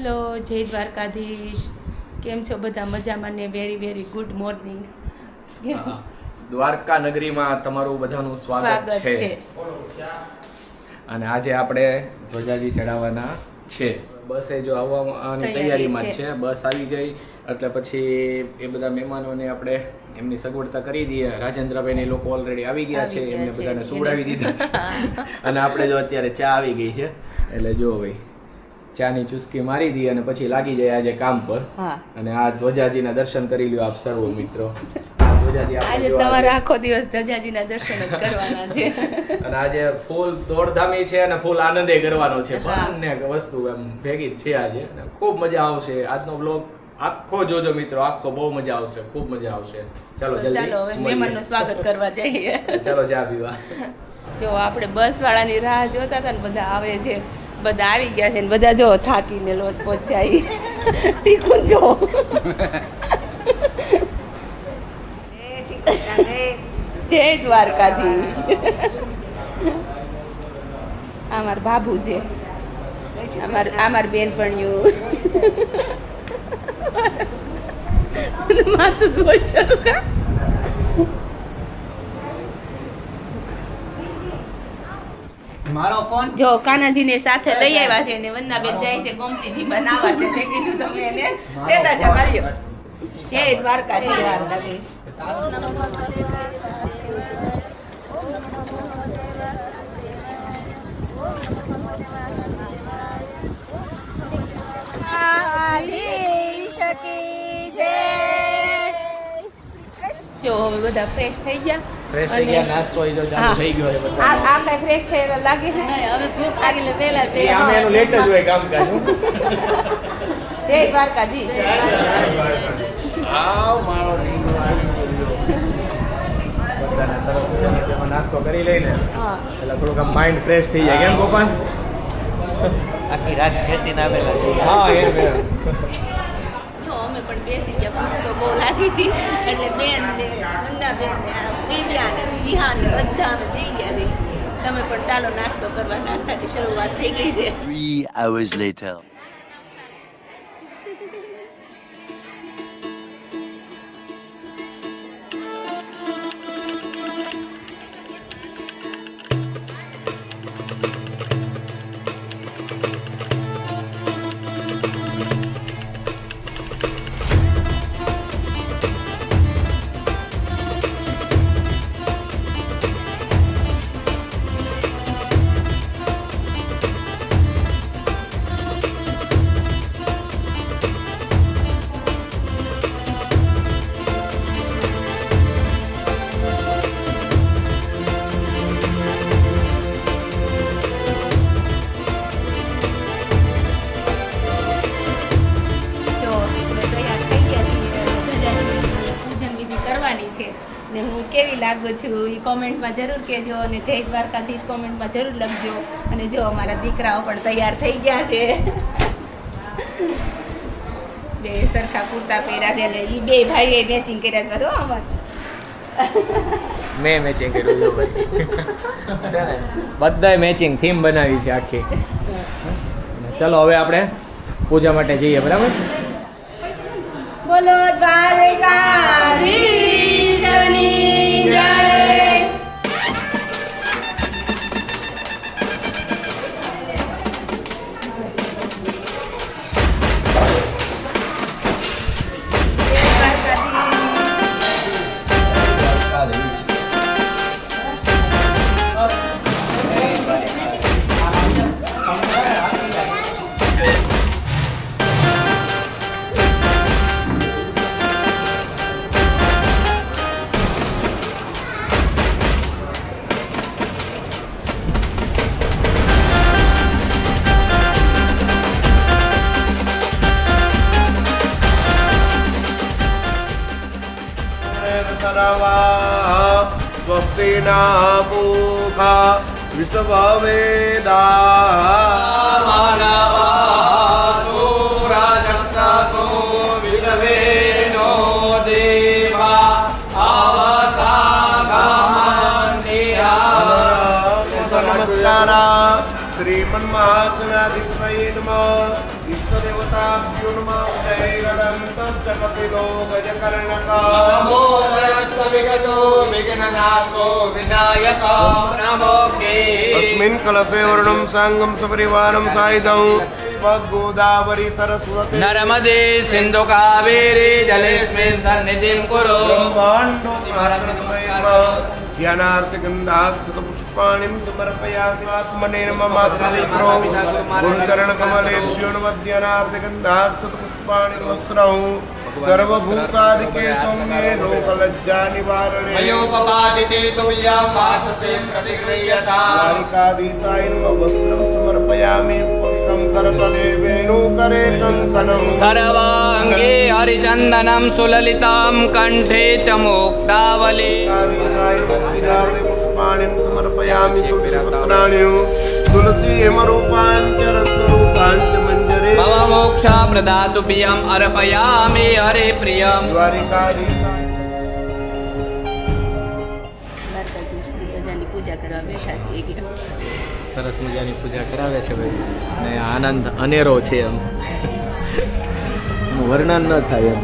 Hello, જય દ્વારકાધીશ. કેમ છો બધા? મજામાં ને? Very very good morning. Dwarka નગરીમાં તમારું બધાનું સ્વાગત છે. અને આજે આપણે ધ્વજાજી ચડાવવાના છે. બસે જો આવવાની તૈયારીમાં છે. બસ આવી ગઈ એટલે પછી એ બધા મહેમાનોને આપણે એમની સગવડતા કરી દઈએ. રાજેન્દ્રભાઈ લોકો ઓલરેડી આવી ગયા છે, એમને બધાને સુવડાવી દીધા છે. અને આપણે જો અત્યારે ચા આવી ગઈ છે એટલે જો ભાઈ ચાની ચુસ્કી મારી દઈએ અને પછી લાગી જાય આજે કામ પર. અને આ ધ્વજાજીના દર્શન કરી લ્યો આપ સર્વ મિત્રો. આજે તમારે આખો દિવસ ધજાજીના દર્શન જ કરવાના છે. અને આજે ફૂલ દોડધામી છે અને ફૂલ આનંદે કરવાનો છે. બંને વસ્તુ એમ ભેગી જ છે આજે. ખૂબ મજા આવશે. આજનો બ્લોગ આખો જોજો મિત્રો, આખો બહુ મજા આવશે, ખૂબ મજા આવશે. ચાલો ચાલો હવે મહેમાનનું સ્વાગત કરવા જઈએ. ચાલો ચા પીવા. જો આપણે બસ વાળાની રાહ જોતા હતા ને બધા આવે છે, બધા આવી ગયા છે ને બધા જો થાકીને લોટ પોચ જાય. ટીકું જો જય દ્વારકાધીશ. અમાર બાબુ છે, અમાર બેનપણીયું માથું ધોઈ શરૂ કા. મારો ફોન જો કાનાજીને સાથે લઈ આવ્યા છે અને વંદનાબેન જાય છે ગોમતીજી બનાવવા છે. તે કીધું તમે એને લેતા જા માર્યો. જય દ્વારકાધીશ. જો હવે બધા ફ્રેશ થઈ ગયા. ફ્રેશ થઈ ગયા, નાસ્તો એ જો ચાલુ થઈ ગયો છે બધા. આ કઈ ફ્રેશ થયેલા લાગે છે? હવે ભૂખ લાગી એટલે પહેલા એ આમે એનું લેટ જ હોય કામકાજ. જય દ્વારકાધીશ. આવ મારો નીંદો આવી ગયો. બધાને તરત તેમાં નાસ્તો કરી લઈને એટલે થોડુંક આમ માઇન્ડ ફ્રેશ થઈ જાય. કેમ ગોપાલ? આખી રાત ખેંચીને આવેલા છે. હા એમ જો અમે પણ બેસી ગયા. ભૂખ તો બહુ લાગી હતી એટલે બેન ને વંદાબેન ને દિવ્યા ને વિહા ને બધા અમે જઈ ગયા છે. તમે પણ ચાલો નાસ્તો કરવા. નાસ્તાથી શરૂઆત થઈ ગઈ છે. 3 hours later. ને હું કેવી લાગુ છું એ કોમેન્ટમાં જરૂર કહેજો. અને જય દ્વારકાધીશ કોમેન્ટમાં જરૂર લખજો. અને જો અમારા દીકરાઓ પણ તૈયાર થઈ ગયા છે. બે સરખા કુર્તા પહેર્યા છે અને એ બે ભાઈએ મેચિંગ કર્યા છે. બધું અમાર મેં મેચિંગ કર્યું છે ભાઈ. છે ને બધાય મેચિંગ થીમ બનાવી છે આખી. ચલો હવે આપણે પૂજા માટે જઈએ. બરાબર? બોલો દ્વારકાધીશની જય. स्वस्ति न पूषा विश्ववेदाः विश्वेनो देवा नमस्कार श्रीमन्महात्मयादित्वये नमः। इष्टदेवताभ्यो नमः जयगदं तच्चकपिलो गजकर्णका नमो नमस्ते विगतो विघ्ननाशो विनायक नमोके अस्मिन् कलशे वर्णं साङ्गं सपरिवारं सायुधं गोदावरी सरस्वती नर्मदे सिन्धु कावेरी जलेस्मिन् सन्निधिं कुरु ध्यानार्थिगन्धाक्षतपुष्पाणिं समर्पयामि आत्मने ममात्मनेत्रो गुरुचरणकमलेभ्यो नमः ध्यानार्थिगन्धाक्षतपुष्पाणि वस्त्रं सर्वभूतादिके सौम्ये लोकलज्जानिवारणे मयोपपादिते तुभ्यं वाससे प्रतिगृह्यता द्वारिकाधीशाय नमः वस्त्रं समर्पयामि पुलिकं करतले वेणुकरे कंसनं सर्वाङ्गे हरिचन्दनं सुललितां कण्ठे च मुक्तावली पुष्पाणि समर्पयामि तुलसीपत्राणि तुलसी हेमरूपाञ्च रत्नरूपाञ्च मञ्जरे मम मोक्षा प्रदातु प्रियम् अर्पयामि हरे प्रियम् દ્વારિકાધીશાય દ્વારકાધીશની ધજાની પૂજા કરવા બેઠા છીએ કે સરસ મજાની પૂજા કરાવે છે ભાઈ અને આનંદ અનેરો છે એમ વર્ણન ન થાય એમ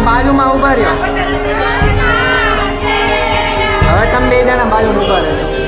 બાજુમાં ઉભા રહ્યો હવે તમે બે જણા બાજુ ઉભા રહ્યો